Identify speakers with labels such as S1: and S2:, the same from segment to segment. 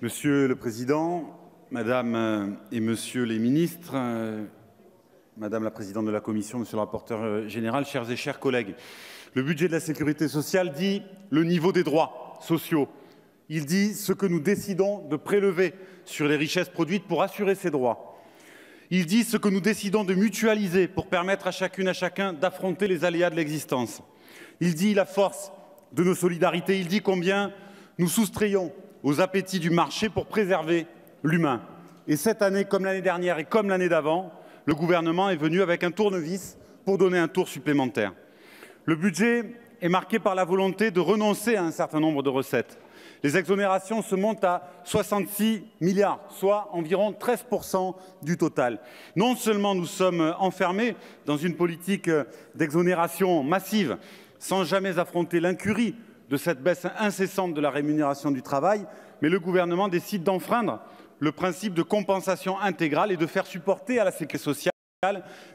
S1: Monsieur le Président, Madame et Monsieur les ministres, Madame la Présidente de la Commission, Monsieur le rapporteur général, chers et chers collègues, le budget de la sécurité sociale dit le niveau des droits sociaux. Il dit ce que nous décidons de prélever sur les richesses produites pour assurer ces droits. Il dit ce que nous décidons de mutualiser pour permettre à chacune, à chacun d'affronter les aléas de l'existence. Il dit la force de nos solidarités. Il dit combien nous soustrayons aux appétits du marché pour préserver l'humain. Et cette année, comme l'année dernière et comme l'année d'avant, le gouvernement est venu avec un tournevis pour donner un tour supplémentaire. Le budget est marqué par la volonté de renoncer à un certain nombre de recettes. Les exonérations se montent à 66 milliards, soit environ 13% du total. Non seulement nous sommes enfermés dans une politique d'exonération massive, sans jamais affronter l'incurie de cette baisse incessante de la rémunération du travail, mais le gouvernement décide d'enfreindre le principe de compensation intégrale et de faire supporter à la sécurité sociale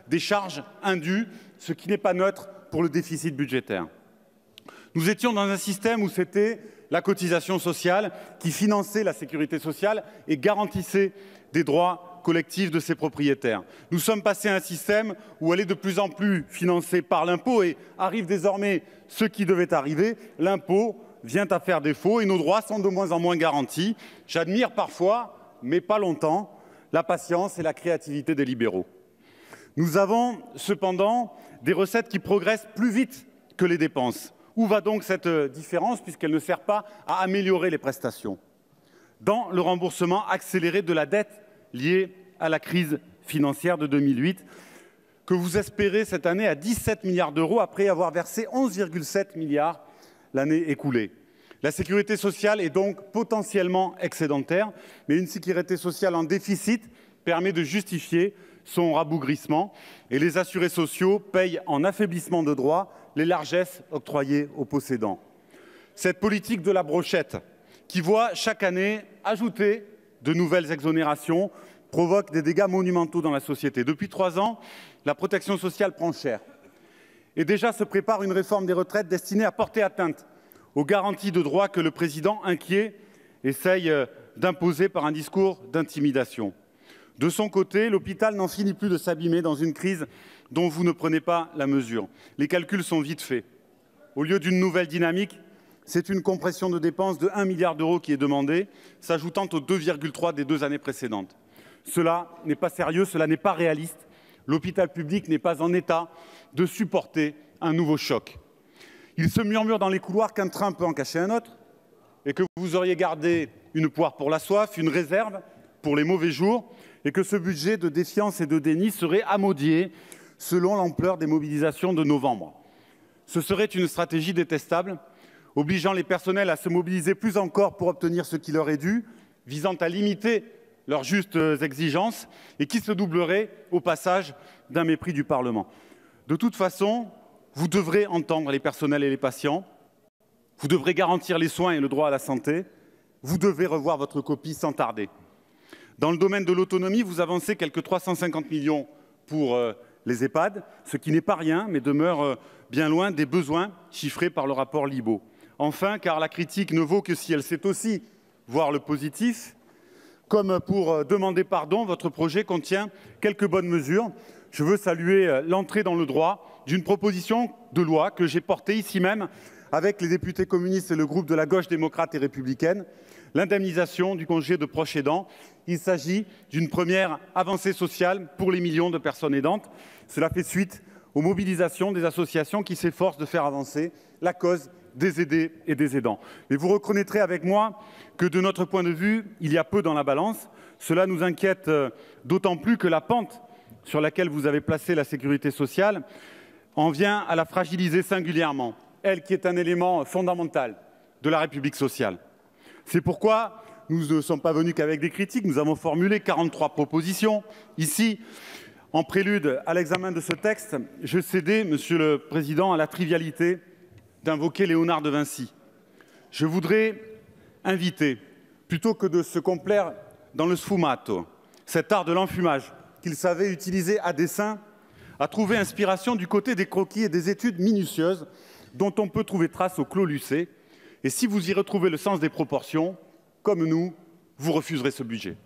S1: des charges indues, ce qui n'est pas neutre pour le déficit budgétaire. Nous étions dans un système où c'était la cotisation sociale qui finançait la sécurité sociale et garantissait des droits collectifs de ses propriétaires. Nous sommes passés à un système où elle est de plus en plus financée par l'impôt et arrive désormais ce qui devait arriver. L'impôt vient à faire défaut et nos droits sont de moins en moins garantis. J'admire parfois, mais pas longtemps, la patience et la créativité des libéraux. Nous avons cependant des recettes qui progressent plus vite que les dépenses. Où va donc cette différence puisqu'elle ne sert pas à améliorer les prestations? Dans le remboursement accéléré de la dette liée à la crise financière de 2008, que vous espérez cette année à 17 milliards d'euros après avoir versé 11,7 milliards l'année écoulée. La sécurité sociale est donc potentiellement excédentaire, mais une sécurité sociale en déficit permet de justifier son rabougrissement et les assurés sociaux payent en affaiblissement de droits les largesses octroyées aux possédants. Cette politique de la brochette, qui voit chaque année ajouter de nouvelles exonérations, provoque des dégâts monumentaux dans la société. Depuis 3 ans, la protection sociale prend cher. Et déjà se prépare une réforme des retraites destinée à porter atteinte aux garanties de droits que le président inquiet essaye d'imposer par un discours d'intimidation. De son côté, l'hôpital n'en finit plus de s'abîmer dans une crise dont vous ne prenez pas la mesure. Les calculs sont vite faits. Au lieu d'une nouvelle dynamique, c'est une compression de dépenses de 1 milliard d'euros qui est demandée, s'ajoutant aux 2,3 des 2 années précédentes. Cela n'est pas sérieux, cela n'est pas réaliste. L'hôpital public n'est pas en état de supporter un nouveau choc. Il se murmure dans les couloirs qu'un train peut en cacher un autre et que vous auriez gardé une poire pour la soif, une réserve pour les mauvais jours et que ce budget de défiance et de déni serait à modier selon l'ampleur des mobilisations de novembre. Ce serait une stratégie détestable, obligeant les personnels à se mobiliser plus encore pour obtenir ce qui leur est dû, visant à limiter leurs justes exigences et qui se doublerait au passage d'un mépris du Parlement. De toute façon, vous devrez entendre les personnels et les patients, vous devrez garantir les soins et le droit à la santé, vous devez revoir votre copie sans tarder. Dans le domaine de l'autonomie, vous avancez quelques 350 millions pour les EHPAD, ce qui n'est pas rien, mais demeure bien loin des besoins chiffrés par le rapport Libault. Enfin, car la critique ne vaut que si elle sait aussi voir le positif, comme pour demander pardon, votre projet contient quelques bonnes mesures. Je veux saluer l'entrée dans le droit d'une proposition de loi que j'ai portée ici même avec les députés communistes et le groupe de la gauche démocrate et républicaine, l'indemnisation du congé de proche aidant. Il s'agit d'une première avancée sociale pour les millions de personnes aidantes. Cela fait suite aux mobilisations des associations qui s'efforcent de faire avancer la cause des aidés et des aidants. Mais vous reconnaîtrez avec moi que de notre point de vue, il y a peu dans la balance. Cela nous inquiète d'autant plus que la pente sur laquelle vous avez placé la sécurité sociale en vient à la fragiliser singulièrement, elle qui est un élément fondamental de la République sociale. C'est pourquoi nous ne sommes pas venus qu'avec des critiques. Nous avons formulé 43 propositions. Ici, en prélude à l'examen de ce texte, je cédais, Monsieur le Président, à la trivialité d'invoquer Léonard de Vinci. Je voudrais inviter, plutôt que de se complaire dans le sfumato, cet art de l'enfumage qu'il savait utiliser à dessein, à trouver inspiration du côté des croquis et des études minutieuses dont on peut trouver trace au Clos Lucé. Et si vous y retrouvez le sens des proportions, comme nous, vous refuserez ce budget.